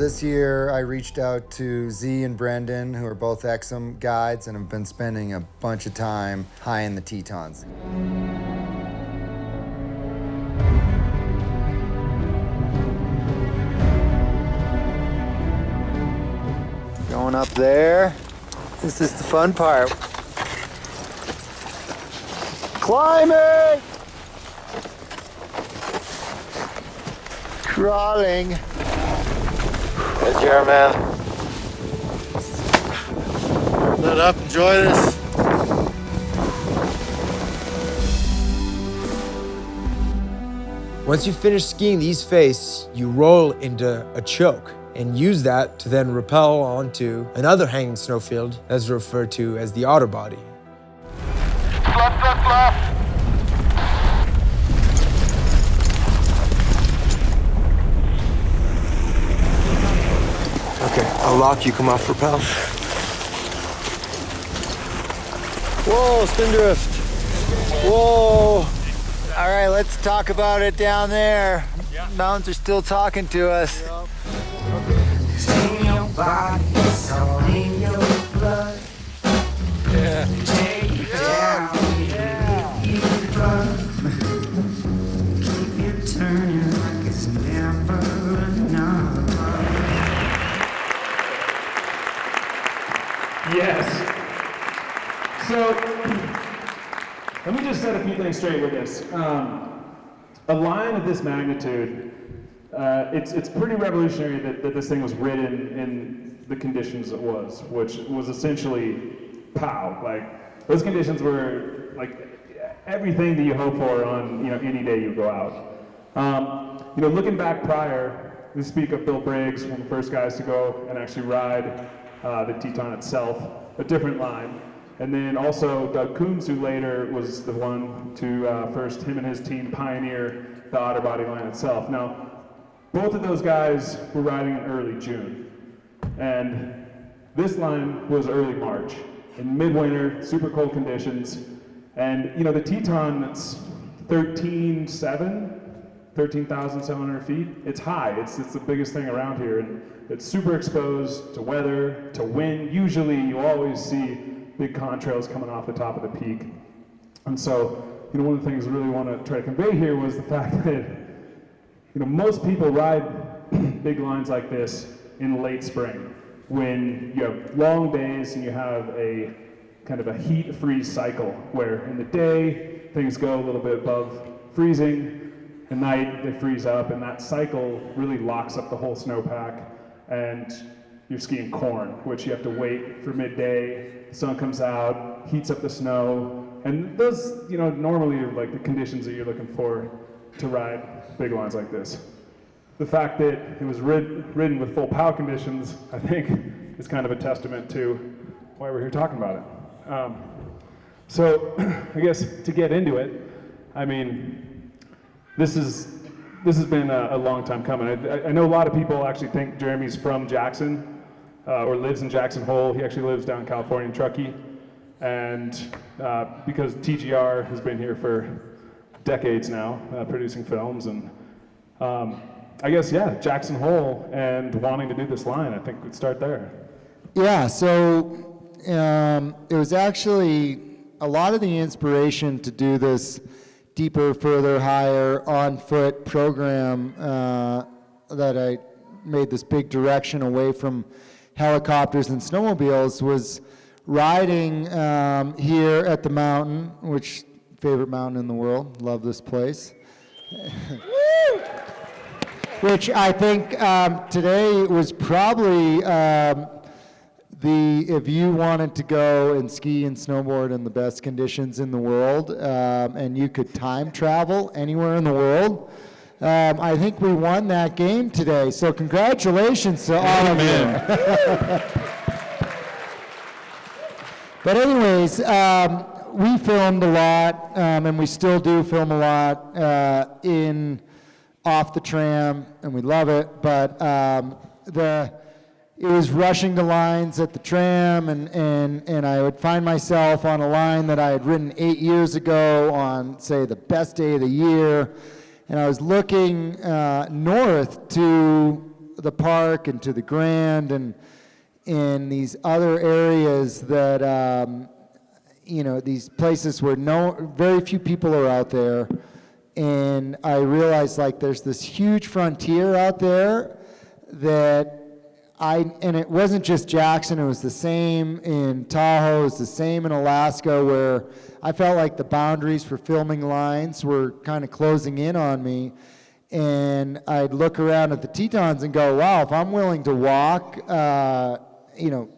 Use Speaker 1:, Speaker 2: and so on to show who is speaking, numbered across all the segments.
Speaker 1: this year I reached out to Z and Brendan, who are both Exum Guides, and have been spending a bunch of time high in the Tetons. Going up there. This is the fun part. Climbing! Crawling.
Speaker 2: Good job, man. Let up, enjoy this.
Speaker 3: Once you finish skiing these face, you roll into a choke and use that to then rappel onto another hanging snowfield that's referred to as the Otter Body.
Speaker 4: Left.
Speaker 3: Okay, I'll lock you, come off rappel.
Speaker 1: Whoa, spindrift. Whoa. All right, let's talk about it down there. Yeah. Mountains are still talking to us. Yep.
Speaker 5: It's in your body, it's all in your blood.
Speaker 1: Yeah.
Speaker 5: Take you down, keep you run. Keep you turning like it's never enough.
Speaker 6: Yes. So, let me just set a few things straight with this. A line of this magnitude, it's pretty revolutionary that this thing was ridden in the conditions it was, which was essentially pow. Like, those conditions were like everything that you hope for on any day you go out. Looking back prior, we speak of Bill Briggs, one of the first guys to go and actually ride the Teton itself, a different line. And then also Doug Coombs, who later was the one to first, him and his team, pioneer the Otter Body line itself. Now, both of those guys were riding in early June. And this line was early March, in midwinter, super cold conditions. And the Teton, it's 13,700 feet. It's high, it's the biggest thing around here. And it's super exposed to weather, to wind. Usually you always see big contrails coming off the top of the peak. And so, one of the things I really want to try to convey here was the fact that, most people ride big lines like this in late spring, when you have long days and you have a kind of a heat freeze cycle, where in the day, things go a little bit above freezing, at night they freeze up, and that cycle really locks up the whole snowpack, and you're skiing corn, which you have to wait for midday, the sun comes out, heats up the snow, and those, normally are like the conditions that you're looking for to ride big lines like this. The fact that it was ridden with full POW conditions, I think, is kind of a testament to why we're here talking about it. So, I guess to get into it, this has been a long time coming. I know a lot of people actually think Jeremy's from Jackson, or lives in Jackson Hole. He actually lives down in California in Truckee. And because TGR has been here for decades now, producing films, and I guess, Jackson Hole and wanting to do this line, I think we'd start there.
Speaker 1: Yeah, so it was actually a lot of the inspiration to do this deeper, further, higher, on-foot program that I made this big direction away from helicopters and snowmobiles was riding here at the mountain, which favorite mountain in the world, love this place. Which I think today was probably if you wanted to go and ski and snowboard in the best conditions in the world, and you could time travel anywhere in the world, I think we won that game today. So congratulations to all of you. But anyways, we filmed a lot, and we still do film a lot in off the tram, and we love it. But it was rushing to lines at the tram, and I would find myself on a line that I had ridden 8 years ago on, say, the best day of the year, and I was looking north to the park and to the Grand and in these other areas that, these places where very few people are out there. And I realized like there's this huge frontier out there that and it wasn't just Jackson, it was the same in Tahoe, it was the same in Alaska, where I felt like the boundaries for filming lines were kind of closing in on me. And I'd look around at the Tetons and go, wow, if I'm willing to walk,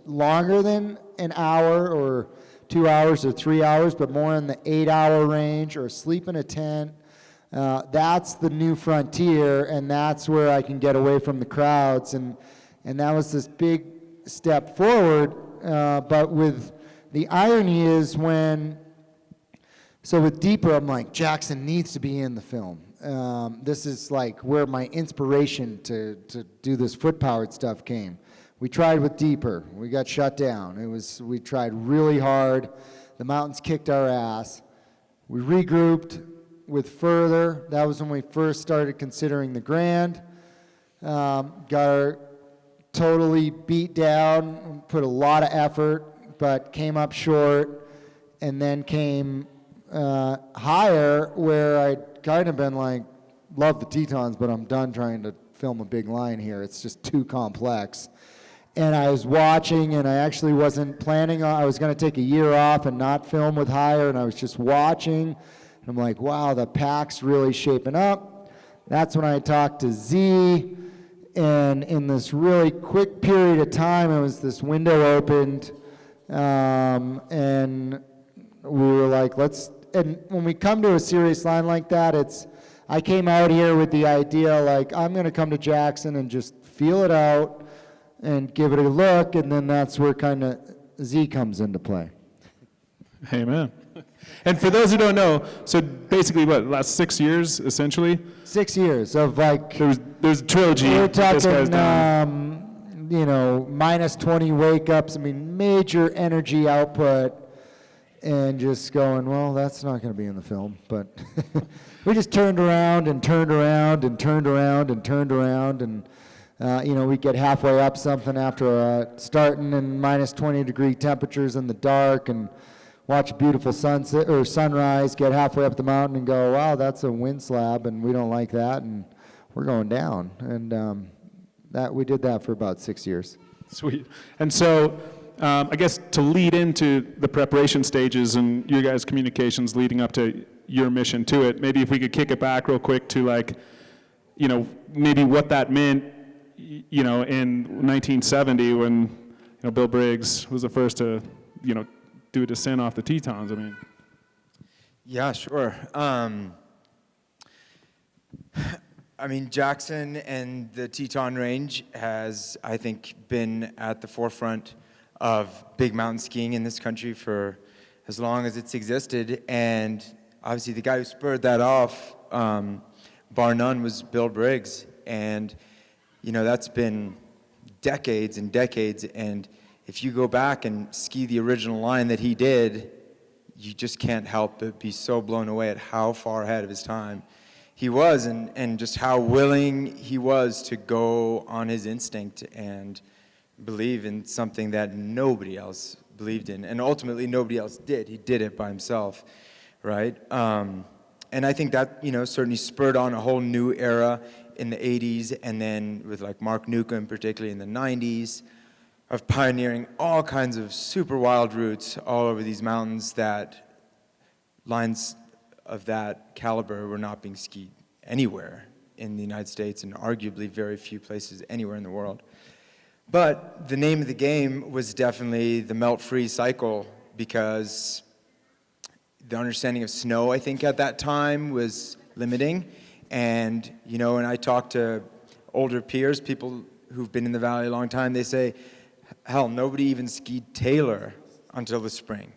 Speaker 1: longer than an hour or 2 hours or 3 hours, but more in the 8-hour range, or sleep in a tent, that's the new frontier, and that's where I can get away from the crowds. And that was this big step forward, but with the irony is with Deeper, I'm like, Jackson needs to be in the film. This is like where my inspiration to do this foot-powered stuff came. We tried with Deeper, we got shut down. We tried really hard, the mountains kicked our ass. We regrouped with Further, that was when we first started considering the Grand. Got totally beat down, put a lot of effort, but came up short, and then came higher, where I'd kind of been like, love the Tetons, but I'm done trying to film a big line here. It's just too complex. And I was watching, and I actually wasn't planning on, I was going to take a year off and not film with Higher, and I was just watching, and I'm like, wow, the pack's really shaping up. That's when I talked to Z, and in this really quick period of time, it was this window opened, and we were like, and when we come to a serious line like that, I came out here with the idea, like, I'm going to come to Jackson and just feel it out and give it a look, and then that's where kind of Z comes into play.
Speaker 6: Amen. And for those who don't know, so basically last 6 years, essentially?
Speaker 1: 6 years of like...
Speaker 6: There's a trilogy.
Speaker 1: We're
Speaker 6: this guy's
Speaker 1: talking, minus 20 wake-ups, major energy output, and just going, well, that's not going to be in the film, but we just turned around and turned around and turned around and turned around, and we'd get halfway up something after starting in minus 20-degree temperatures in the dark and watch a beautiful sunset or sunrise, get halfway up the mountain and go, wow, that's a wind slab, and we don't like that, and we're going down. And we did that for about 6 years.
Speaker 6: Sweet. And so I guess to lead into the preparation stages and your guys' communications leading up to your mission to it, maybe if we could kick it back real quick to maybe what that meant, in 1970 when, Bill Briggs was the first to, do a descent off the Tetons.
Speaker 3: Yeah, sure. Jackson and the Teton Range has, I think, been at the forefront of big mountain skiing in this country for as long as it's existed. And obviously the guy who spurred that off, bar none, was Bill Briggs. And, that's been decades and decades. And if you go back and ski the original line that he did, you just can't help but be so blown away at how far ahead of his time he was, and just how willing he was to go on his instinct and believe in something that nobody else believed in, and ultimately nobody else did. He did it by himself, right? And I think that, certainly spurred on a whole new era in the 80s, and then with like Mark Newcomb, particularly in the 90s, of pioneering all kinds of super wild routes all over these mountains that lines of that caliber were not being skied anywhere in the United States, and arguably very few places anywhere in the world. But the name of the game was definitely the melt-free cycle, because the understanding of snow, I think, at that time was limiting. And, when I talk to older peers, people who've been in the valley a long time, they say, hell, nobody even skied Taylor until the spring,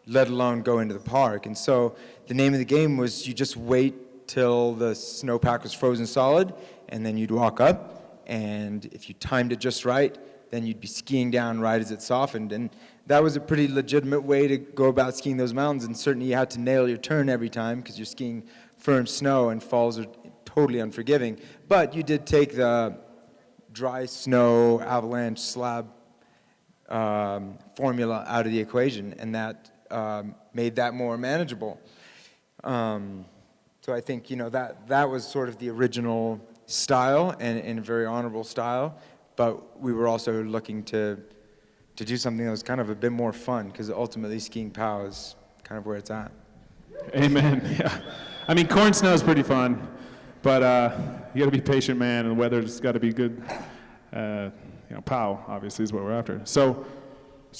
Speaker 3: let alone go into the park. And so the name of the game was you just wait till the snowpack was frozen solid, and then you'd walk up, and if you timed it just right, then you'd be skiing down right as it softened. And that was a pretty legitimate way to go about skiing those mountains, and certainly you had to nail your turn every time because you're skiing firm snow and falls are totally unforgiving. But you did take the dry snow, avalanche, slab formula out of the equation, and that made that more manageable. So I think, you know, that was sort of the original style, and a very honorable style, but we were also looking to do something that was kind of a bit more fun, because ultimately skiing POW is kind of where it's at.
Speaker 6: Amen. Yeah. I mean, corn snow is pretty fun, but you got to be patient, man, and the weather's got to be good. You know, POW obviously is what we're after. So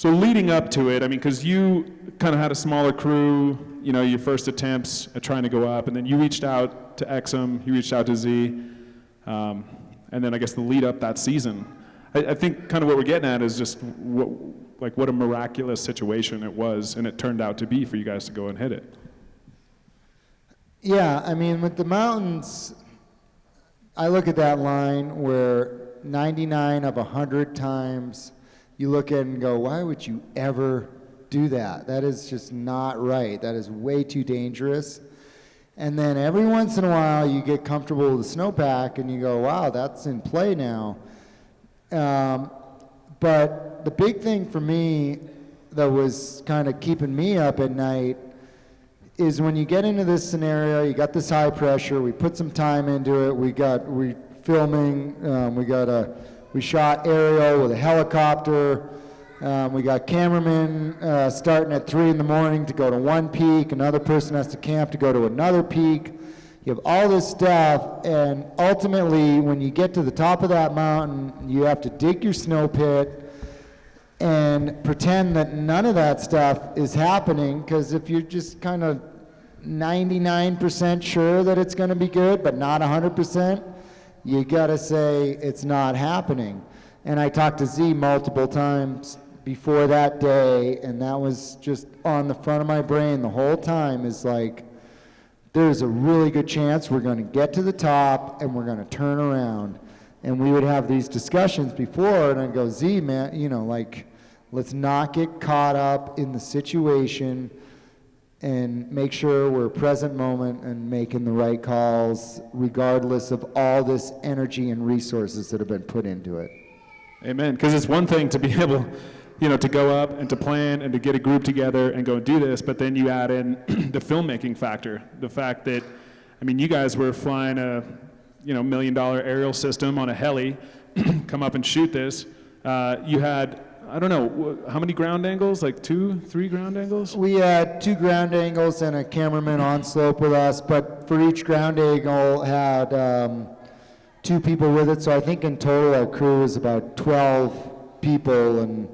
Speaker 6: leading up to it, I mean, because you kind of had a smaller crew, you know, your first attempts at trying to go up, and then you reached out to Exum, you reached out to Z, and then I guess the lead up that season. I think kind of what we're getting at is just what a miraculous situation it was, and it turned out to be for you guys to go and hit it.
Speaker 1: Yeah, I mean, with the mountains, I look at that line where 99 of 100 times you look at it and go, why would you ever do that? That is just not right. That is way too dangerous. And then every once in a while you get comfortable with the snowpack and you go, wow, that's in play now. But the big thing for me that was kind of keeping me up at night is when you get into this scenario, you got this high pressure, we put some time into it, we filming, we shot aerial with a helicopter, we got cameramen starting at 3 in the morning to go to one peak, another person has to camp to go to another peak. You have all this stuff, and ultimately when you get to the top of that mountain, you have to dig your snow pit and pretend that none of that stuff is happening, because if you're just kind of 99% sure that it's going to be good, but not 100%, you got to say it's not happening. And I talked to Z multiple times before that day, and that was just on the front of my brain the whole time, is like, there's a really good chance we're going to get to the top and we're going to turn around. And we would have these discussions before, and I'd go, Z, man, you know, like, let's not get caught up in the situation and make sure we're present moment and making the right calls, regardless of all this energy and resources that have been put into it.
Speaker 6: Amen. Because it's one thing to be able, you know, to go up and to plan and to get a group together and go and do this, but then you add in the filmmaking factor, the fact that, I mean, you guys were flying a, you know, $1 million aerial system on a heli, come up and shoot this. You had, I don't know, how many ground angles? Like 2, 3 ground angles?
Speaker 1: We had 2 ground angles and a cameraman on slope with us, but for each ground angle had 2 people with it. So I think in total our crew was about 12 people, and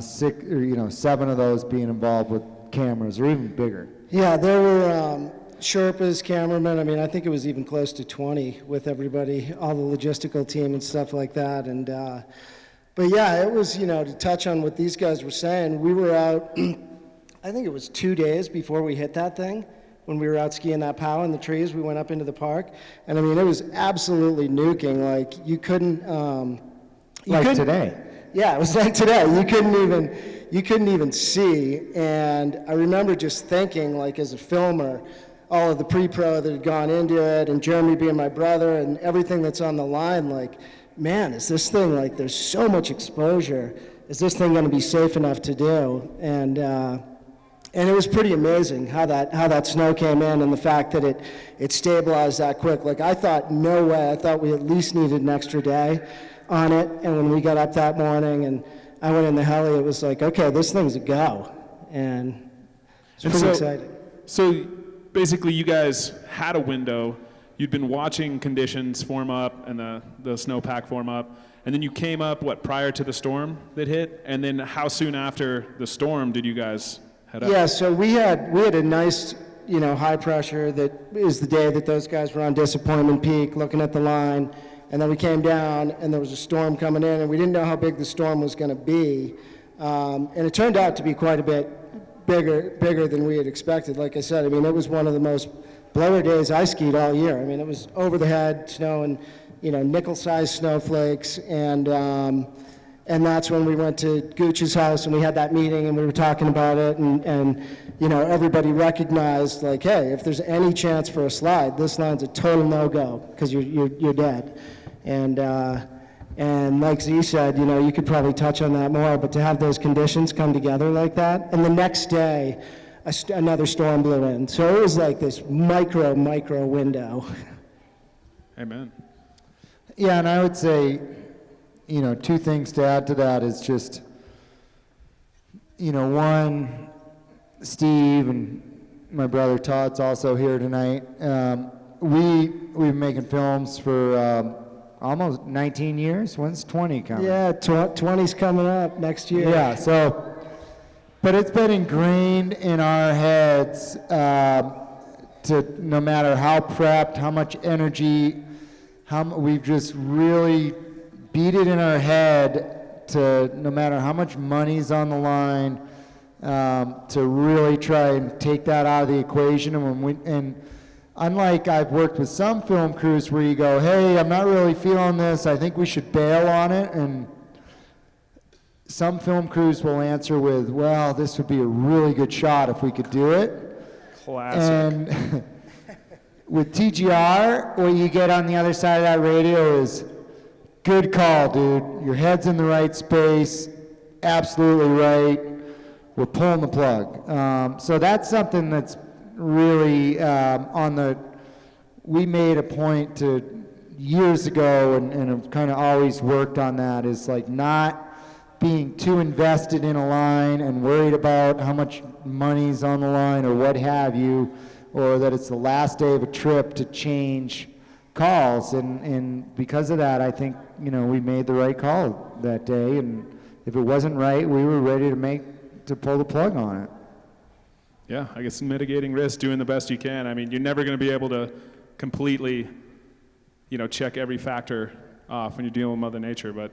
Speaker 1: 7 of those being involved with cameras, or even bigger.
Speaker 4: Yeah, there were Sherpas, cameramen. I mean, I think it was even close to 20 with everybody, all the logistical team and stuff like that. And but yeah, it was, you know, to touch on what these guys were saying, we were out, I think it was 2 days before we hit that thing, when we were out skiing that POW in the trees. We went up into the park, and I mean, it was absolutely nuking. Like, you couldn't
Speaker 1: Today.
Speaker 4: Yeah, it was like today. You couldn't even see. And I remember just thinking, like, as a filmer, all of the pre-pro that had gone into it, and Jeremy being my brother, and everything that's on the line, like, man, is this thing, like, there's so much exposure. Is this thing going to be safe enough to do? And it was pretty amazing how that snow came in, and the fact that it stabilized that quick. Like, I thought, no way. I thought we at least needed an extra day on it. And when we got up that morning and I went in the heli, it was like, okay, this thing's a go. And it's pretty exciting.
Speaker 6: So basically you guys had a window. You'd been watching conditions form up and the snowpack form up. And then you came up, prior to the storm that hit? And then how soon after the storm did you guys head up?
Speaker 4: Yeah, so we had a nice, you know, high pressure. That is the day that those guys were on Disappointment Peak looking at the line. And then we came down, and there was a storm coming in, and we didn't know how big the storm was going to be. And it turned out to be quite a bit bigger than we had expected. Like I said, I mean, it was one of the most blower days I skied all year. I mean, it was over the head, snow, and, you know, nickel-sized snowflakes. And that's when we went to Iguchi's house, and we had that meeting, and we were talking about it, and you know, everybody recognized, like, hey, if there's any chance for a slide, this line's a total no-go, because you're dead. And And like Z said, you could probably touch on that more, but to have those conditions come together like that, and the next day, another storm blew in. So it was like this micro window.
Speaker 6: Amen.
Speaker 1: Yeah, and I would say, two things to add to that is just, one, Steve and my brother Todd's also here tonight. We've been making films for almost 19 years. When's 20 coming?
Speaker 4: Yeah, 20's coming up next year.
Speaker 1: Yeah, so, but it's been ingrained in our heads to no matter how prepped, how much energy, we've just really beat it in our head to no matter how much money's on the line, to really try and take that out of the equation. And unlike I've worked with some film crews where you go, hey, I'm not really feeling this, I think we should bail on it, and some film crews will answer with, well, this would be a really good shot if we could do it.
Speaker 6: Classic.
Speaker 1: And with TGR, what you get on the other side of that radio is, good call, dude. Your head's in the right space, absolutely right. We're pulling the plug. So that's something that's really we made a point to years ago and have kind of always worked on that, is like not being too invested in a line and worried about how much money's on the line or what have you, or that it's the last day of a trip to change calls. And because of that, I think, we made the right call that day, and if it wasn't right, we were ready to pull the plug on it.
Speaker 6: Yeah, I guess mitigating risk, doing the best you can. I mean, you're never going to be able to completely, check every factor off when you're dealing with Mother Nature, but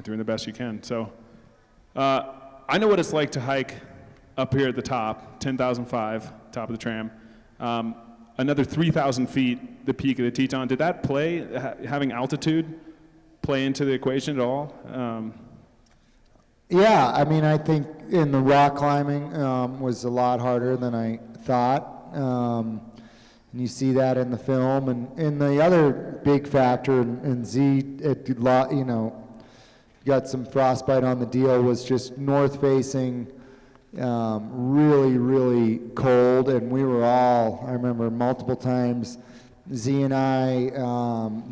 Speaker 6: doing the best you can. So I know what it's like to hike up here at the top, 10,005, top of the tram. Another 3,000 feet, the peak of the Teton. Did that play, having altitude, play into the equation at all?
Speaker 1: Yeah, I mean, I think in the rock climbing was a lot harder than I thought. And you see that in the film. And the other big factor, and Z, got some frostbite on the deal, was just north facing, really, really cold. And we were all, I remember multiple times, Z and I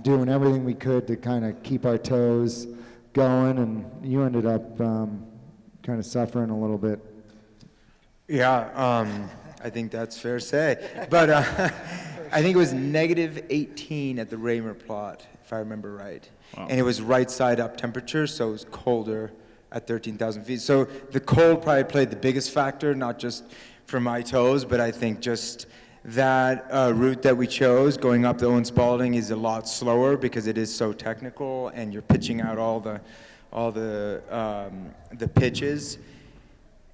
Speaker 1: doing everything we could to kind of keep our toes going, and you ended up kind of suffering a little bit.
Speaker 3: Yeah, I think that's fair to say. But I think it was -18 at the Raymer plot, if I remember right.
Speaker 6: Wow.
Speaker 3: And it was right side up temperature, so it was colder at 13,000 feet. So the cold probably played the biggest factor, not just for my toes, but I think just that route that we chose, going up the Owen Spalding, is a lot slower because it is so technical, and you're pitching out all the pitches,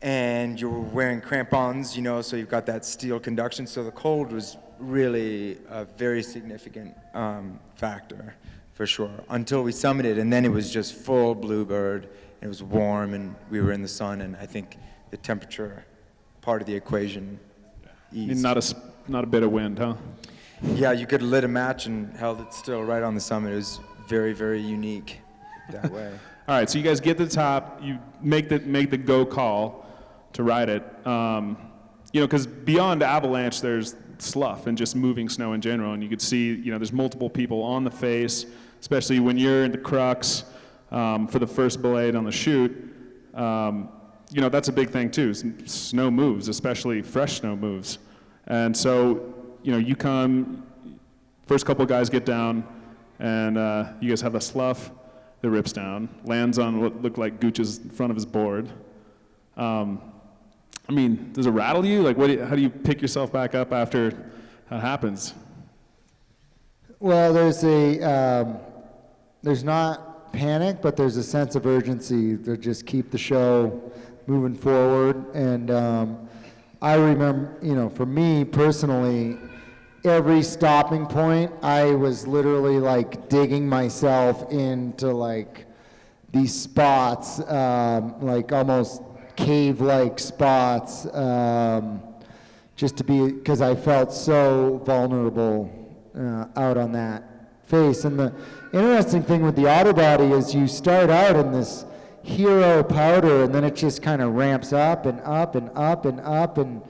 Speaker 3: and you're wearing crampons, so you've got that steel conduction. So the cold was really a very significant factor, for sure, until we summited, and then it was just full bluebird, and it was warm, and we were in the sun, and I think the temperature part of the equation eased.
Speaker 6: Not a bit of wind, huh?
Speaker 3: Yeah, you could have lit a match and held it still right on the summit. It was very, very unique that way.
Speaker 6: All right, so you guys get to the top, you make the go call to ride it. Because beyond avalanche, there's slough and just moving snow in general, and you could see, there's multiple people on the face, especially when you're in the crux for the first blade on the chute. That's a big thing too. Snow moves, especially fresh snow moves. And so, you come, first couple of guys get down, and you guys have a slough that rips down, lands on what looked like Gooch's front of his board. Does it rattle you? Like, how do you pick yourself back up after that happens?
Speaker 1: Well, there's not panic, but there's a sense of urgency to just keep the show moving forward. And I remember, for me personally, every stopping point, I was literally like digging myself into like these spots, like almost cave-like spots, just to be, because I felt so vulnerable out on that face. And the interesting thing with the Otter Body is you start out in this hero powder, and then it just kind of ramps up and up and up and up, and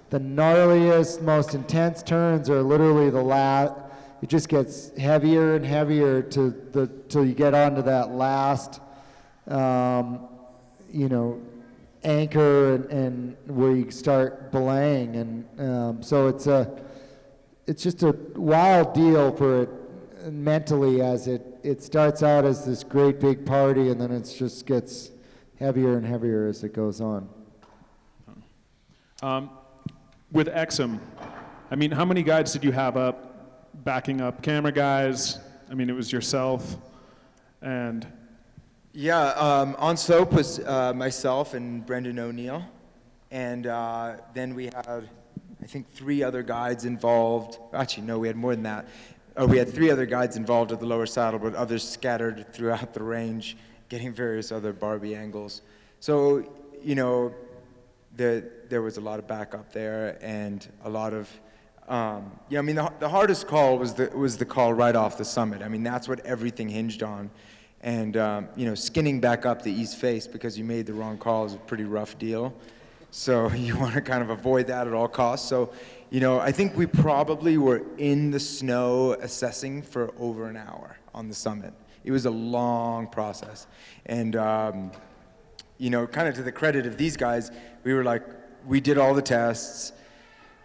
Speaker 1: the gnarliest, most intense turns are literally the last. It just gets heavier and heavier till you get onto that last, anchor and where you start belaying, and so it's just a wild deal for it mentally, as it starts out as this great big party, and then it just gets heavier and heavier as it goes on.
Speaker 6: With Exum, I mean, how many guides did you have up, backing up camera guys? I mean, it was yourself, and...
Speaker 3: Yeah, on SOAP was myself and Brendan O'Neill, and then we had, I think, 3 other guides involved. Actually, no, we had more than that. We had 3 other guides involved at the lower saddle, but others scattered throughout the range, getting various other Barbie angles. So, there was a lot of backup there, and a lot of, the hardest call was the call right off the summit. I mean, that's what everything hinged on. And, skinning back up the east face because you made the wrong call is a pretty rough deal. So you want to kind of avoid that at all costs. So, I think we probably were in the snow assessing for over an hour on the summit. It was a long process. And, kind of to the credit of these guys, we did all the tests.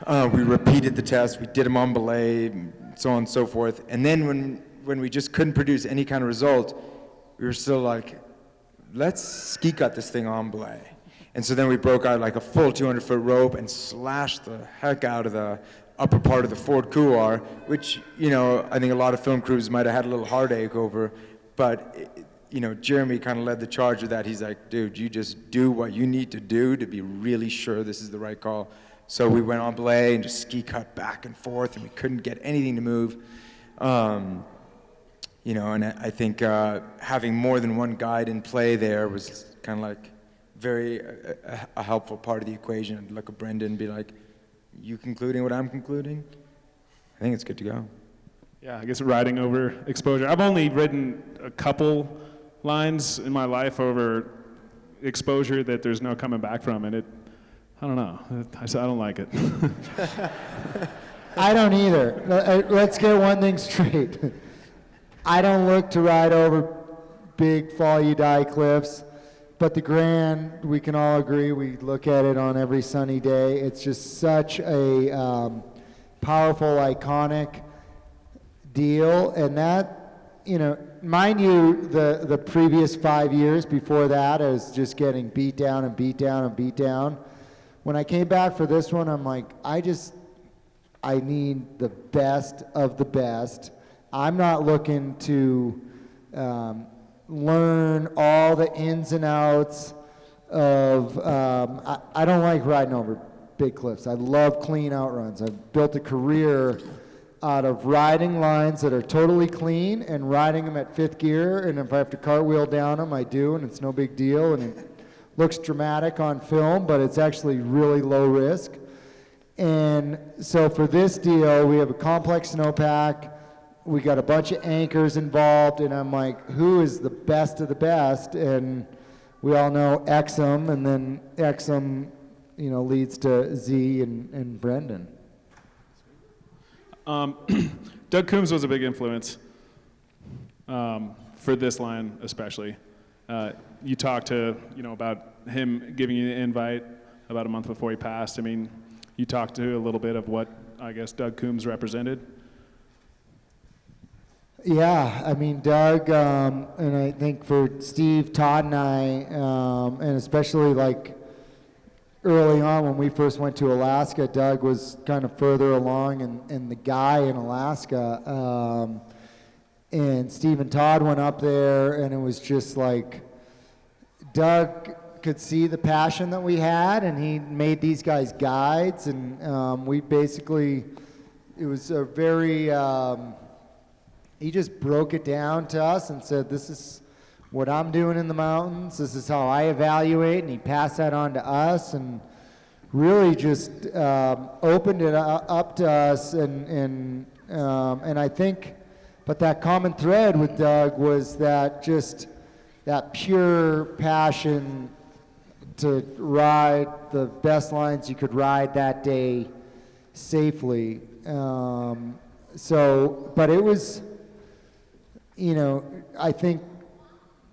Speaker 3: We repeated the tests. We did them on belay, so on and so forth. And then when we just couldn't produce any kind of result, we were still like, let's ski cut this thing on belay. And so then we broke out like a full 200-foot rope and slashed the heck out of the upper part of the Ford Couloir, which, I think a lot of film crews might have had a little heartache over. But, Jeremy kind of led the charge with that. He's like, dude, you just do what you need to do to be really sure this is the right call. So we went on belay and just ski cut back and forth, and we couldn't get anything to move. And I think having more than one guide in play there was kind of like very a helpful part of the equation. I'd look at Brendan and be like, you concluding what I'm concluding? I think it's good to go.
Speaker 6: Yeah, I guess riding over exposure. I've only ridden a couple lines in my life over exposure that there's no coming back from, and I don't know. I don't like it.
Speaker 1: I don't either. Let's get one thing straight. I don't look to ride over big fall-you-die cliffs, but the Grand, we can all agree, we look at it on every sunny day. It's just such a powerful, iconic deal, and that, mind you, the previous 5 years before that, I was just getting beat down and beat down and beat down. When I came back for this one, I'm like, I need the best of the best. I'm not looking to learn all the ins and outs of, I don't like riding over big cliffs. I love clean outruns. I've built a career out of riding lines that are totally clean and riding them at 5th gear, and if I have to cartwheel down them, I do, and it's no big deal, and it looks dramatic on film, but it's actually really low risk. And so for this deal, we have a complex snowpack. We got a bunch of anchors involved, and I'm like, who is the best of the best? And we all know Exum, and then Exum, leads to Z and Brendan.
Speaker 6: Doug Coombs was a big influence for this line especially. You talked to, about him giving you the invite about a month before he passed. I mean, you talked to a little bit of what, I guess, Doug Coombs represented.
Speaker 1: Yeah, I mean, Doug, and I think for Steve, Todd, and I, and especially early on when we first went to Alaska, Doug was kind of further along and the guy in Alaska. And Steve and Todd went up there, and it was just like Doug could see the passion that we had, and he made these guys guides, and we basically, it was a very, he just broke it down to us and said, this is what I'm doing in the mountains, this is how I evaluate, and he passed that on to us, and really just opened it up to us, and I think But that common thread with Doug was that just that pure passion to ride the best lines you could ride that day safely. But it was, I think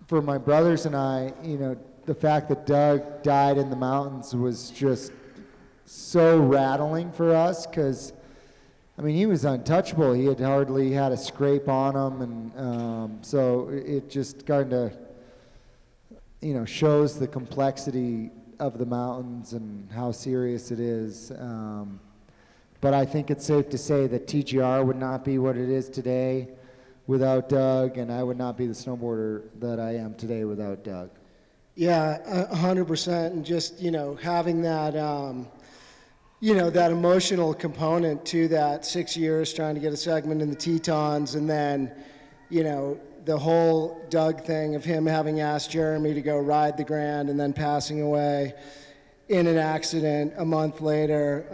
Speaker 1: for my brothers and I, the fact that Doug died in the mountains was just so rattling for us, because he was untouchable. He had hardly had a scrape on him, and so it just kind of, shows the complexity of the mountains and how serious it is. But I think it's safe to say that TGR would not be what it is today without Doug, and I would not be the snowboarder that I am today without Doug.
Speaker 4: Yeah, 100%, and just, having that, that emotional component to that 6 years trying to get a segment in the Tetons, and then, the whole Doug thing of him having asked Jeremy to go ride the Grand and then passing away in an accident a month later,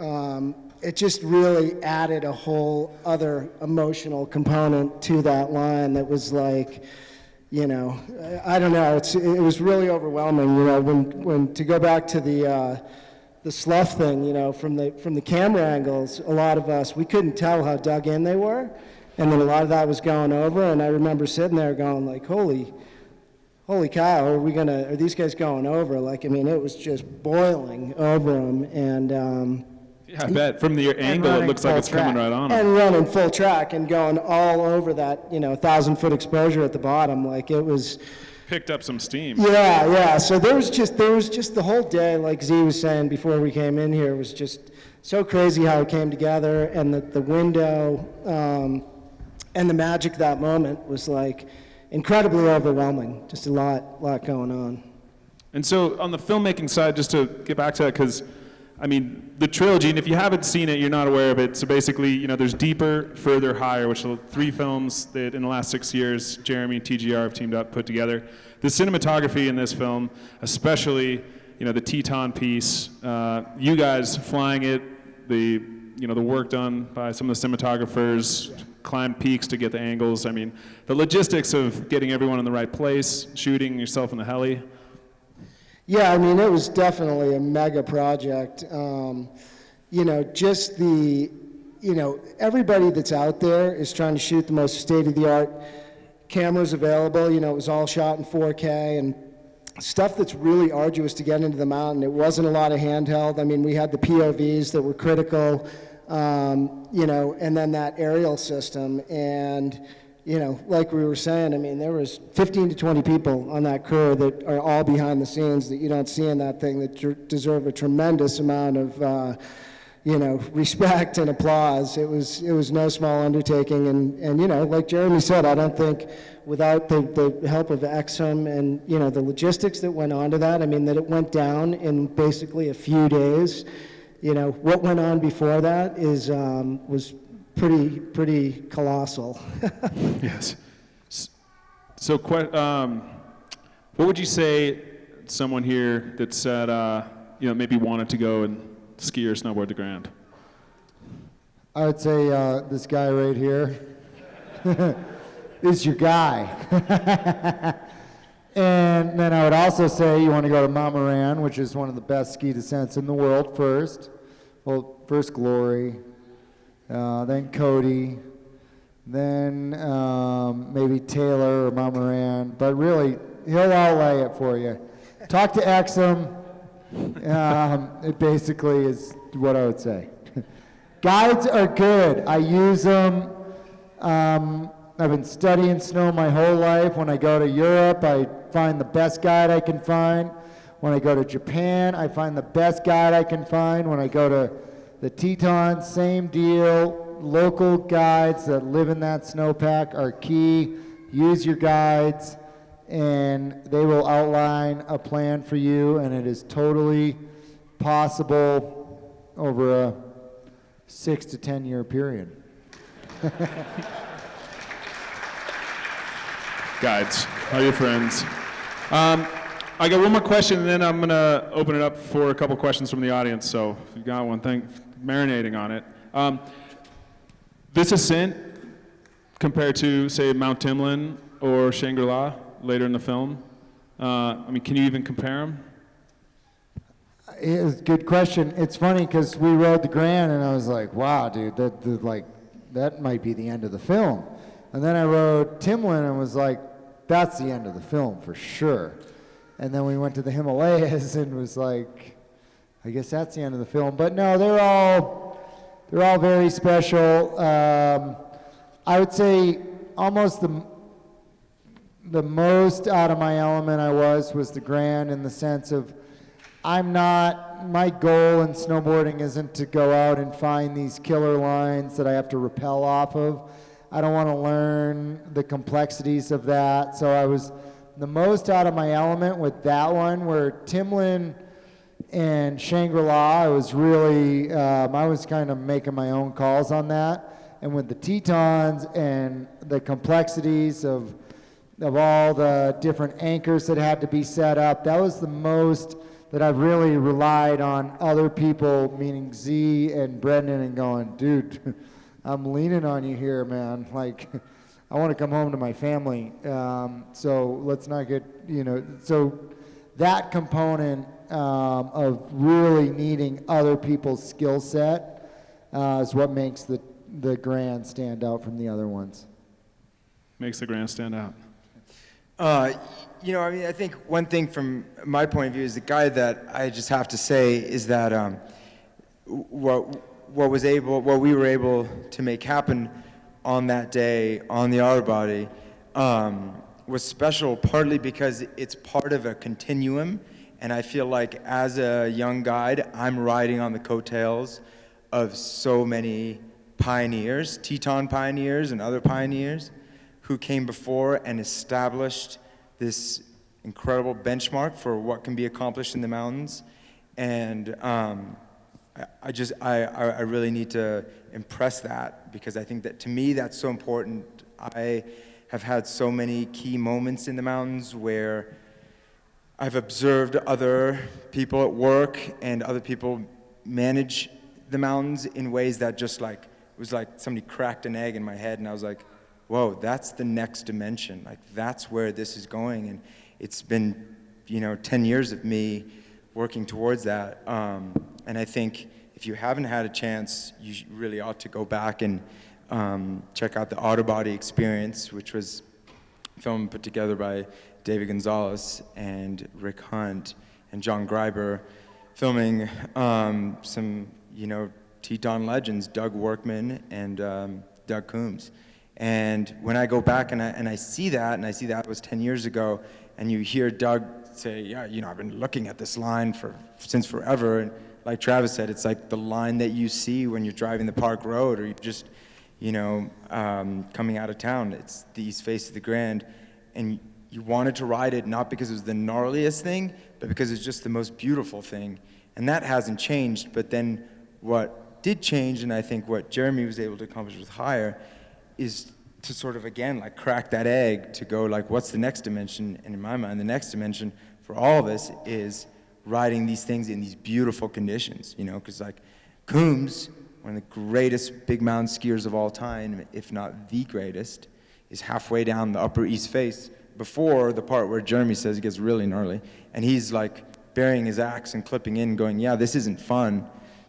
Speaker 4: it just really added a whole other emotional component to that line that was like, I don't know, it was really overwhelming, when to go back to the slough thing, from the camera angles, a lot of us, we couldn't tell how dug in they were, and then a lot of that was going over, and I remember sitting there going like, holy cow, are these guys going over? Like, it was just boiling over them, and
Speaker 7: yeah, I bet from the angle it looks like it's coming right on them.
Speaker 4: And running full track and going all over that, 1,000-foot exposure at the bottom, like it was.
Speaker 7: Picked up some steam.
Speaker 4: Yeah. So there was just the whole day, like Z was saying before we came in here, was just so crazy how it came together, and the window and the magic of that moment was like incredibly overwhelming. Just a lot going on.
Speaker 7: And so on the filmmaking side, just to get back to that, because the trilogy, and if you haven't seen it, you're not aware of it. So basically, there's Deeper, Further, Higher, which are 3 films that in the last 6 years, Jeremy and TGR have teamed up, put together. The cinematography in this film, especially, the Teton piece, you guys flying it, the work done by some of the cinematographers, climbed peaks to get the angles. The logistics of getting everyone in the right place, shooting yourself in the heli.
Speaker 4: Yeah, it was definitely a mega project. Just the, everybody that's out there is trying to shoot the most state-of-the-art cameras available. It was all shot in 4K and stuff that's really arduous to get into the mountain. It wasn't a lot of handheld. We had the POVs that were critical, and then that aerial system. And like we were saying, there was 15 to 20 people on that crew that are all behind the scenes that you don't see in that thing that deserve a tremendous amount of, respect and applause. It was no small undertaking, and like Jeremy said, I don't think without the help of Exum and, the logistics that went on to that, that it went down in basically a few days. What went on before that was pretty colossal.
Speaker 7: Yes. So, what would you say someone here that said, maybe wanted to go and ski or snowboard the Grand?
Speaker 1: I would say this guy right here is your guy. And then I would also say you want to go to Mount Moran, which is one of the best ski descents in the world first. Well, first Glory, then Cody, then maybe Taylor or Mount Moran. But really, he'll outlay it for you. Talk to Exum. It basically is what I would say. Guides are good. I use them. I've been studying snow my whole life. When I go to Europe, I find the best guide I can find. When I go to Japan, I find the best guide I can find. When I go to the Tetons, same deal. Local guides that live in that snowpack are key. Use your guides, and they will outline a plan for you, and it is totally possible over a 6 to 10 year period.
Speaker 7: Guides, are your friends. I got one more question, and then I'm going to open it up for a couple questions from the audience. So if you've got one thing, marinating on it. This ascent, compared to, say, Mount Timlin or Shangri-La later in the film? I mean, can you even compare them?
Speaker 1: It's a good question. It's funny because we rode the Grand and I was like, wow, dude, that might be the end of the film. And then I rode Timlin and was like, that's the end of the film for sure. And then we went to the Himalayas and was like, I guess that's the end of the film. But no, they're all very special. I would say almost the most out of my element I was the Grand, in the sense of my goal in snowboarding isn't to go out and find these killer lines that I have to rappel off of. I don't want to learn the complexities of that. So I was the most out of my element with that one, where Timlin and Shangri-La, I was really, I was kind of making my own calls on that. And with the Tetons and the complexities of all the different anchors that had to be set up, that was the most that I've really relied on other people, meaning Z and Brendan, and going, dude, I'm leaning on you here, man. Like, I want to come home to my family. So let's not get, so that component of really needing other people's skill set is what makes the Grand stand out from the other ones.
Speaker 7: Makes the Grand stand out.
Speaker 3: I think one thing from my point of view is the guy that I just have to say is that what we were able to make happen on that day on the Otter Body was special, partly because it's part of a continuum, and I feel like as a young guide, I'm riding on the coattails of so many pioneers, Teton pioneers and other pioneers, who came before and established this incredible benchmark for what can be accomplished in the mountains. And I really need to impress that, because I think that, to me, that's so important. I have had so many key moments in the mountains where I've observed other people at work and other people manage the mountains in ways that just like, it was like somebody cracked an egg in my head, and I was like, whoa, that's the next dimension. Like, that's where this is going. And it's been, 10 years of me working towards that. And I think if you haven't had a chance, you really ought to go back and check out the Otter Body experience, which was filmed and put together by David Gonzalez and Rick Hunt and John Greiber, filming some, Teton legends, Doug Workman and Doug Coombs. And when I go back and I see that was 10 years ago, and you hear Doug say, yeah, I've been looking at this line since forever. And like Travis said, it's like the line that you see when you're driving the Park Road, or you're just, coming out of town. It's the east face of the Grand. And you wanted to ride it not because it was the gnarliest thing, but because it's just the most beautiful thing. And that hasn't changed. But then what did change, and I think what Jeremy was able to accomplish with Higher, is to sort of, again, like, crack that egg to go, like, what's the next dimension? And in my mind, the next dimension for all of us is riding these things in these beautiful conditions, because, like, Coombs, one of the greatest big mountain skiers of all time, if not the greatest, is halfway down the upper east face before the part where Jeremy says it gets really gnarly, and he's, like, burying his axe and clipping in, going, yeah, this isn't fun,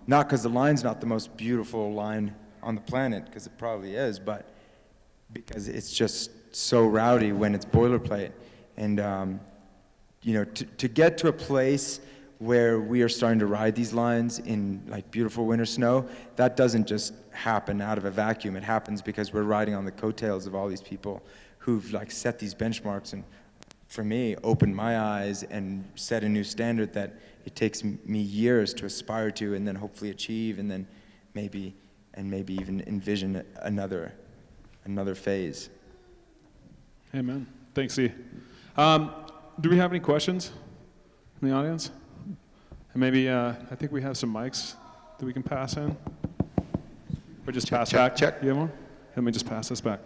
Speaker 3: not because the line's not the most beautiful line on the planet, because it probably is, but because it's just so rowdy when it's boilerplate. And to get to a place where we are starting to ride these lines in, like, beautiful winter snow, that doesn't just happen out of a vacuum. It happens because we're riding on the coattails of all these people who've, like, set these benchmarks, and for me, opened my eyes and set a new standard that it takes me years to aspire to, and then hopefully achieve, and then maybe even envision another phase.
Speaker 7: Amen. Thanks, Z. Do we have any questions from the audience? And maybe, I think we have some mics that we can pass in. Or just pass back. Check. You have one? Let me just pass this back.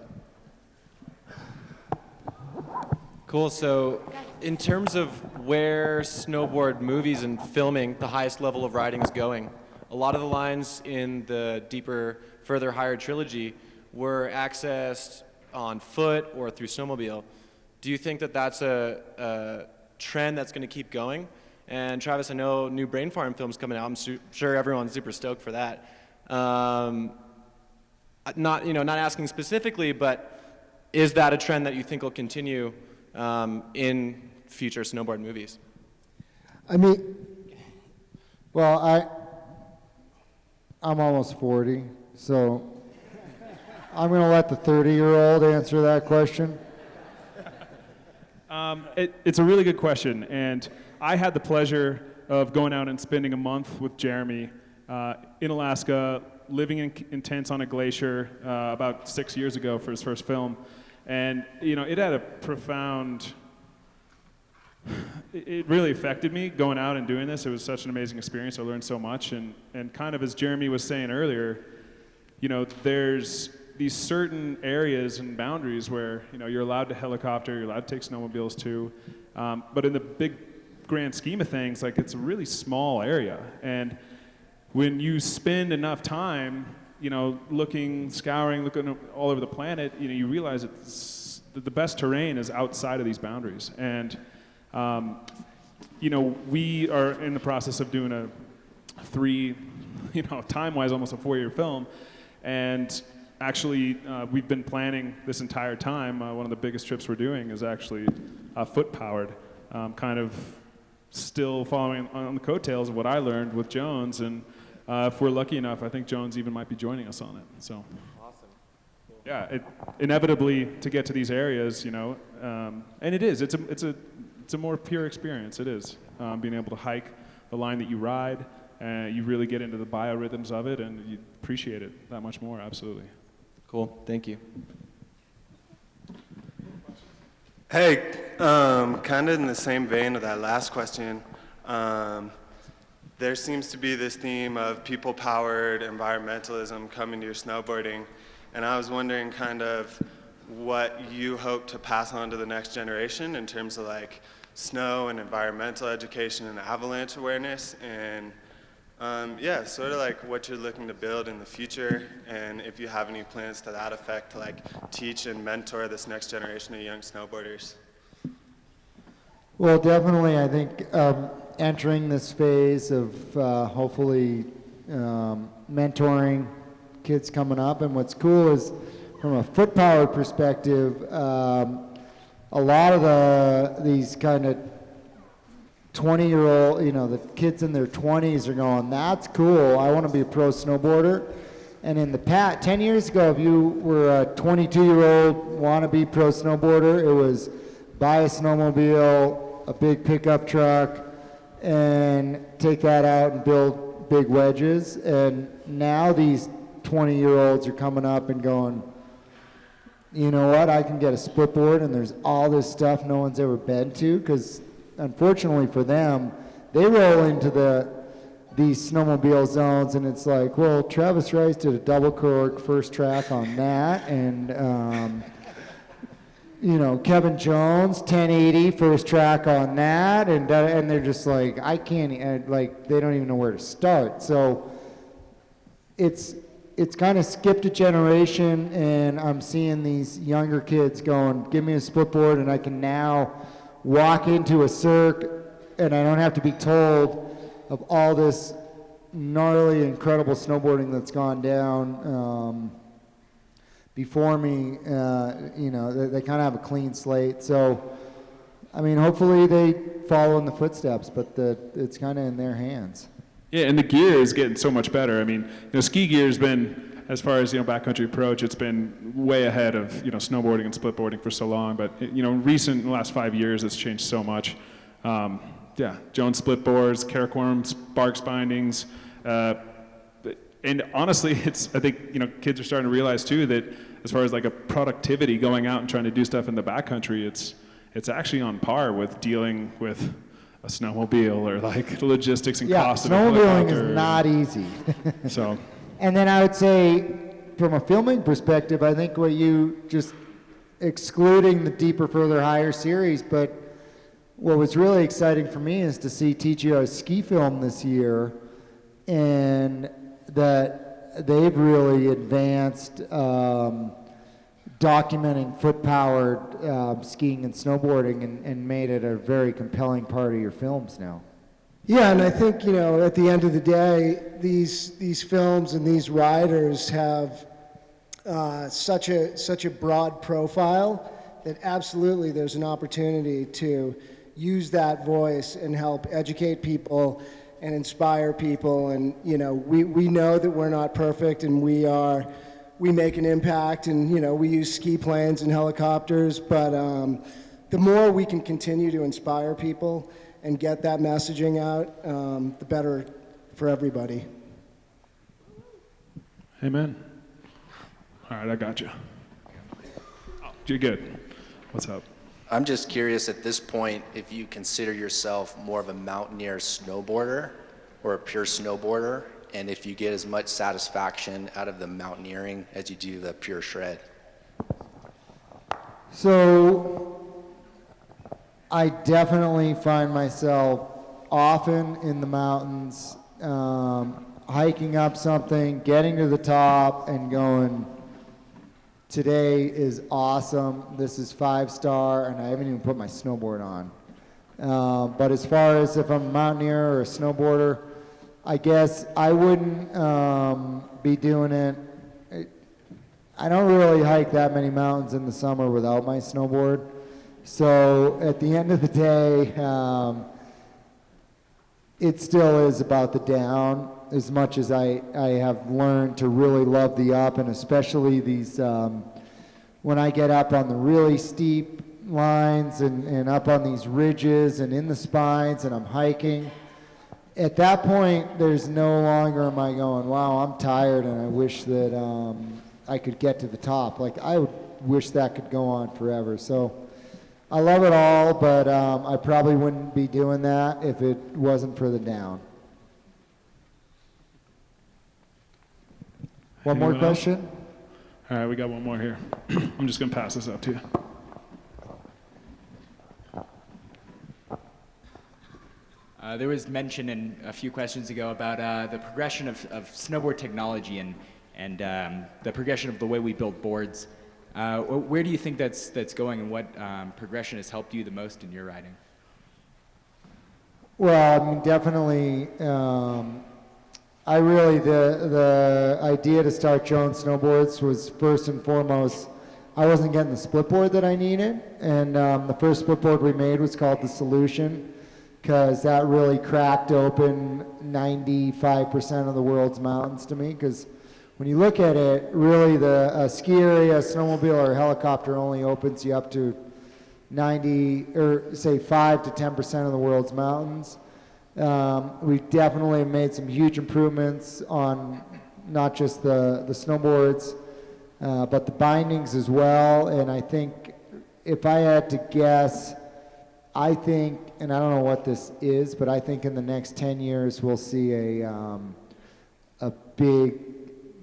Speaker 8: Cool. So in terms of where snowboard movies and filming, the highest level of riding is going, a lot of the lines in the deeper, further, higher trilogy were accessed on foot or through snowmobile. Do you think that that's a trend that's going to keep going? And Travis, I know new Brain Farm film's coming out. I'm sure everyone's super stoked for that. Not asking specifically, but is that a trend that you think will continue in future snowboard movies?
Speaker 1: I mean, well, I'm almost 40, so I'm going to let the 30-year-old answer that question.
Speaker 7: It's a really good question, and I had the pleasure of going out and spending a month with Jeremy in Alaska, living in tents on a glacier about 6 years ago for his first film, and it had a profound. It really affected me going out and doing this. It was such an amazing experience. I learned so much, and kind of as Jeremy was saying earlier, there's these certain areas and boundaries where you're allowed to helicopter, you're allowed to take snowmobiles too, but in the big grand scheme of things, like, it's a really small area, and when you spend enough time, scouring, looking all over the planet, you realize that the best terrain is outside of these boundaries, and we are in the process of doing a time-wise, almost a 4-year film, and actually, we've been planning this entire time. One of the biggest trips we're doing is actually foot-powered, kind of still following on the coattails of what I learned with Jones, and if we're lucky enough, I think Jones even might be joining us on it. So,
Speaker 8: awesome. Cool.
Speaker 7: Yeah, inevitably to get to these areas, and it's a more pure experience. It is being able to hike the line that you ride, and you really get into the biorhythms of it, and you appreciate it that much more. Absolutely.
Speaker 8: Cool. Thank you.
Speaker 9: Hey, kind of in the same vein of that last question, there seems to be this theme of people-powered environmentalism coming to your snowboarding, and I was wondering kind of what you hope to pass on to the next generation in terms of like snow and environmental education and avalanche awareness, and sort of like what you're looking to build in the future, and if you have any plans to that effect to like teach and mentor this next generation of young snowboarders.
Speaker 1: Well, definitely, I think entering this phase of hopefully mentoring kids coming up, and what's cool is from a foot-powered perspective, a lot of these kind of 20-year-old, the kids in their 20s are going, that's cool, I want to be a pro snowboarder. And in the past, 10 years ago, if you were a 22-year-old wannabe pro snowboarder, it was buy a snowmobile, a big pickup truck, and take that out and build big wedges. And now these 20-year-olds are coming up and going, you know what, I can get a split board, and there's all this stuff no one's ever been to, because unfortunately for them, they roll into these snowmobile zones, and it's like, well, Travis Rice did a double cork first track on that, and Kevin Jones 1080 first track on that, and they're just like, I can't, they don't even know where to start. So it's kind of skipped a generation, and I'm seeing these younger kids going, give me a split board, and I can now walk into a circ, and I don't have to be told of all this gnarly, incredible snowboarding that's gone down before me. They kind of have a clean slate. So, I mean, hopefully they follow in the footsteps, but it's kind of in their hands.
Speaker 7: Yeah, and the gear is getting so much better. I mean, ski gear has been, as far as backcountry approach, it's been way ahead of snowboarding and splitboarding for so long. But in the last 5 years, it's changed so much. Jones split boards, Karakorum Sparks bindings, and honestly, I think kids are starting to realize too that as far as like a productivity going out and trying to do stuff in the backcountry, it's actually on par with dealing with a snowmobile or like the logistics and cost of a
Speaker 1: snowmobiling
Speaker 7: helicopter.
Speaker 1: is not easy.
Speaker 7: So,
Speaker 1: and then I would say, from a filming perspective, I think what you just excluding the deeper, further, higher series, but what was really exciting for me is to see TGR ski film this year, and that they've really advanced documenting foot-powered skiing and snowboarding and made it a very compelling part of your films now.
Speaker 4: Yeah, and I think, you know, at the end of the day, these films and these riders have such a broad profile that absolutely there's an opportunity to use that voice and help educate people and inspire people. And, you know, we know that we're not perfect, and we make an impact, and, you know, we use ski planes and helicopters, but the more we can continue to inspire people and get that messaging out, the better for everybody.
Speaker 7: Amen. All right, I got you. Oh, you're good. What's up?
Speaker 10: I'm just curious at this point if you consider yourself more of a mountaineer snowboarder or a pure snowboarder, and if you get as much satisfaction out of the mountaineering as you do the pure shred.
Speaker 1: So I definitely find myself often in the mountains, hiking up something, getting to the top and going, today is awesome, this is 5-star, and I haven't even put my snowboard on. But as far as if I'm a mountaineer or a snowboarder, I guess I wouldn't be doing it. I don't really hike that many mountains in the summer without my snowboard. So at the end of the day, it still is about the down, as much as I have learned to really love the up, and especially these, when I get up on the really steep lines and up on these ridges and in the spines and I'm hiking. At that point, there's no longer am I going, wow, I'm tired and I wish that I could get to the top. Like, I would wish that could go on forever. So I love it all, but I probably wouldn't be doing that if it wasn't for the down. One more
Speaker 7: Anyone else?
Speaker 1: question?
Speaker 7: All right, we got one more here. I'm just going to pass this up to you.
Speaker 11: There was mention a few questions ago about the progression of snowboard technology and the progression of the way we build boards. Where do you think that's going, and what progression has helped you the most in your riding?
Speaker 1: Well, I mean, definitely, I really, the idea to start Jones Snowboards was first and foremost, I wasn't getting the split board that I needed, and the first split board we made was called the Solution, because that really cracked open 95% of the world's mountains to me, because when you look at it, really the ski area, snowmobile, or helicopter only opens you up to 90, or say 5 to 10% of the world's mountains. We've definitely made some huge improvements on not just the snowboards, but the bindings as well. And I think if I had to guess, I think, and I don't know what this is, but I think in the next 10 years we'll see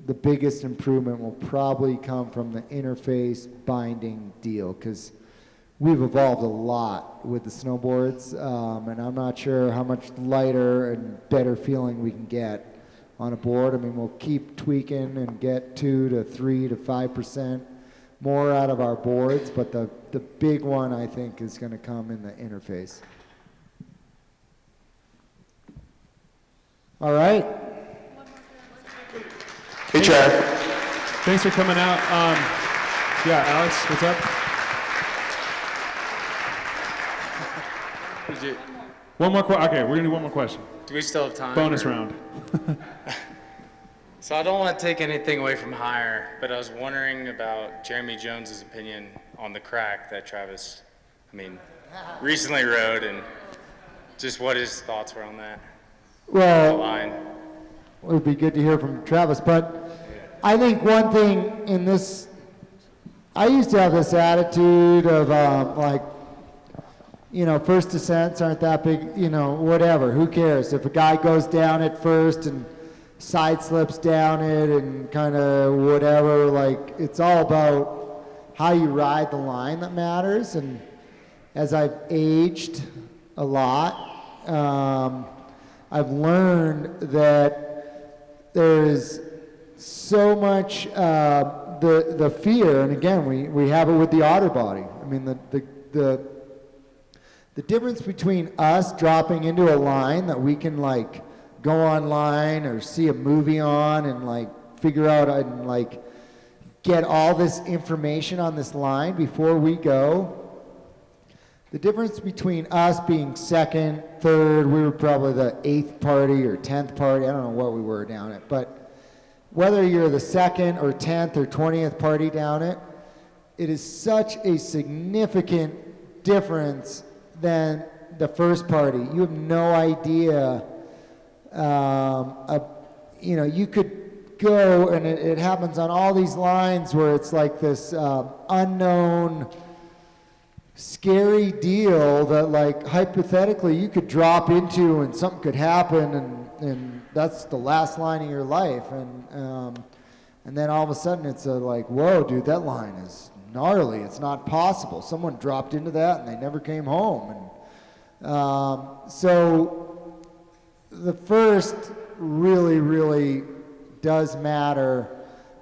Speaker 1: the biggest improvement will probably come from the interface binding deal, because we've evolved a lot with the snowboards, and I'm not sure how much lighter and better feeling we can get on a board. I mean, we'll keep tweaking and get 2 to 3 to 5% more out of our boards, but the big one, I think, is going to come in the interface. All right.
Speaker 7: Hey, Trav. Thanks for coming out. Yeah, Alex, what's up? One more question. Okay, we're going to do one more question.
Speaker 12: Do we still have time?
Speaker 7: Bonus round.
Speaker 12: So I don't want to take anything away from Hire, but I was wondering about Jeremy Jones's opinion on the crack that Travis, recently rode, and just what his thoughts were on that.
Speaker 1: Well, it would be good to hear from Travis, but I think one thing in this, I used to have this attitude of first descents aren't that big, whatever, who cares? If a guy goes down it first and side slips down it and kind of whatever, it's all about how you ride the line that matters. And as I've aged a lot, I've learned that there's so much the fear, and again, we have it with the Otter Body. I mean, the difference between us dropping into a line that we can like go online or see a movie on and like figure out and like get all this information on this line before we go. The difference between us being second, third, we were probably the 8th party or 10th party, I don't know what we were down it, but whether you're the 2nd or 10th or 20th party down it, it is such a significant difference than the first party. You have no idea, you know, you could go, and it happens on all these lines where it's like this unknown, scary deal that like hypothetically you could drop into and something could happen, and that's the last line of your life, and then all of a sudden it's like, whoa, dude, that line is gnarly. It's not possible. Someone dropped into that and they never came home. And so the first really does matter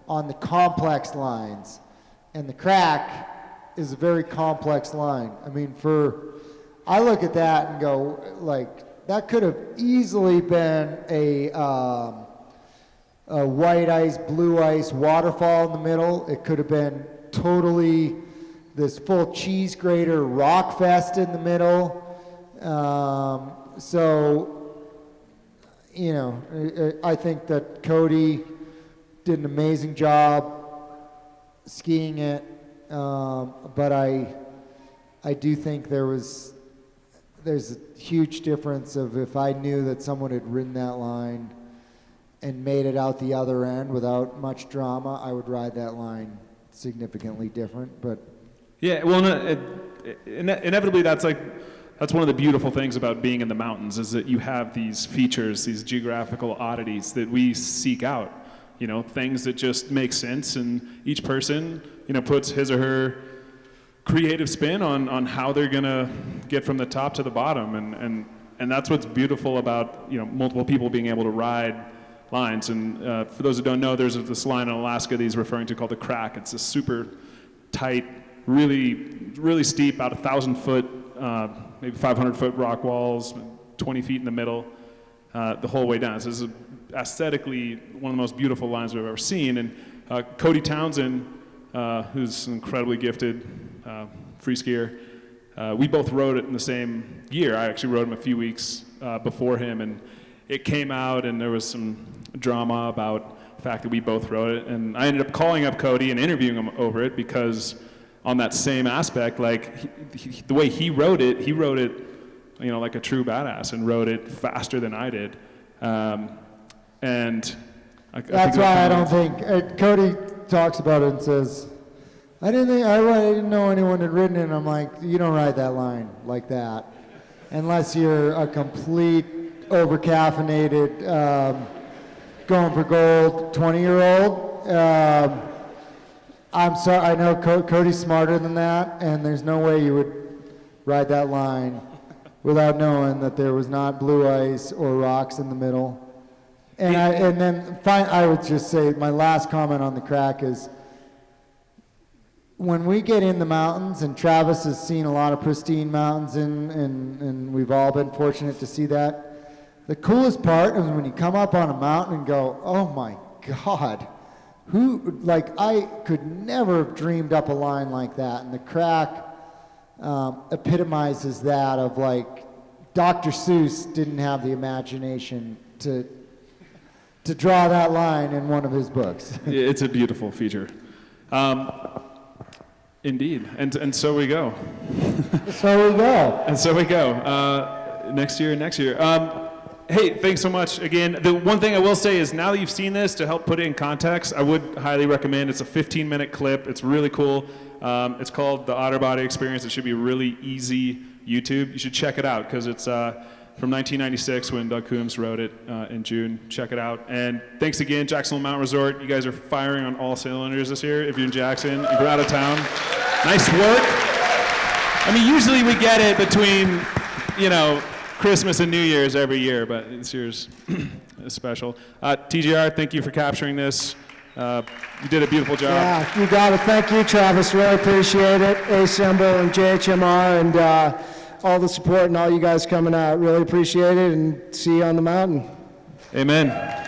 Speaker 1: on the complex lines, and the crack is a very complex line. I mean, I look at that and go, like, that could have easily been a white ice, blue ice waterfall in the middle. It could have been totally this full cheese grater rock fest in the middle. So, you know, I think that Cody did an amazing job skiing it, but I do think there's a huge difference of if I knew that someone had ridden that line and made it out the other end without much drama, I would ride that line significantly different. But
Speaker 7: yeah, well, inevitably that's one of the beautiful things about being in the mountains, is that you have these features, these geographical oddities that we seek out, you know, things that just make sense, and each person, you know, puts his or her creative spin on how they're gonna get from the top to the bottom, and that's what's beautiful about, you know, multiple people being able to ride lines. And for those who don't know, there's this line in Alaska that he's referring to called the Crack. It's a super tight, really steep, about 1,000 foot, maybe 500 foot rock walls, 20 feet in the middle, the whole way down. So this is aesthetically one of the most beautiful lines we've ever seen. And Cody Townsend, who's an incredibly gifted free skier, we both rode it in the same year. I actually rode him a few weeks before him, and it came out, and there was some drama about the fact that we both rode it. And I ended up calling up Cody and interviewing him over it, because on that same aspect, like the way he rode it, you know, like a true badass, and rode it faster than I did. And
Speaker 1: that's why I don't think Cody talks about it and says, I didn't know anyone had ridden it. And I'm like, you don't ride that line like that unless you're a complete over-caffeinated, going for gold 20-year-old. I'm sorry, I know Cody's smarter than that, and there's no way you would ride that line without knowing that there was not blue ice or rocks in the middle. And I would just say my last comment on the Crack is, when we get in the mountains, and Travis has seen a lot of pristine mountains, and we've all been fortunate to see that, the coolest part is when you come up on a mountain and go, oh my God, I could never have dreamed up a line like that. And the Crack epitomizes that of like, Dr. Seuss didn't have the imagination to draw that line in one of his books.
Speaker 7: It's a beautiful feature. Indeed, and so we go.
Speaker 1: So we go.
Speaker 7: And so we go. Next year. Hey, thanks so much again. The one thing I will say is, now that you've seen this, to help put it in context, I would highly recommend, it's a 15-minute clip. It's really cool. It's called the Otter Body Experience. It should be really easy YouTube. You should check it out, because it's from 1996 when Doug Coombs wrote it in June. Check it out. And thanks again, Jacksonville Mountain Resort. You guys are firing on all cylinders this year. If you're in Jackson, if you're out of town, nice work. I mean, usually we get it between, you know, Christmas and New Year's every year, but this year's is special. TGR, thank you for capturing this. You did a beautiful job.
Speaker 4: Yeah, you got it. Thank you, Travis. Really appreciate it. A-Symbol and JHMR and all the support and all you guys coming out. Really appreciate it, and see you on the mountain.
Speaker 7: Amen.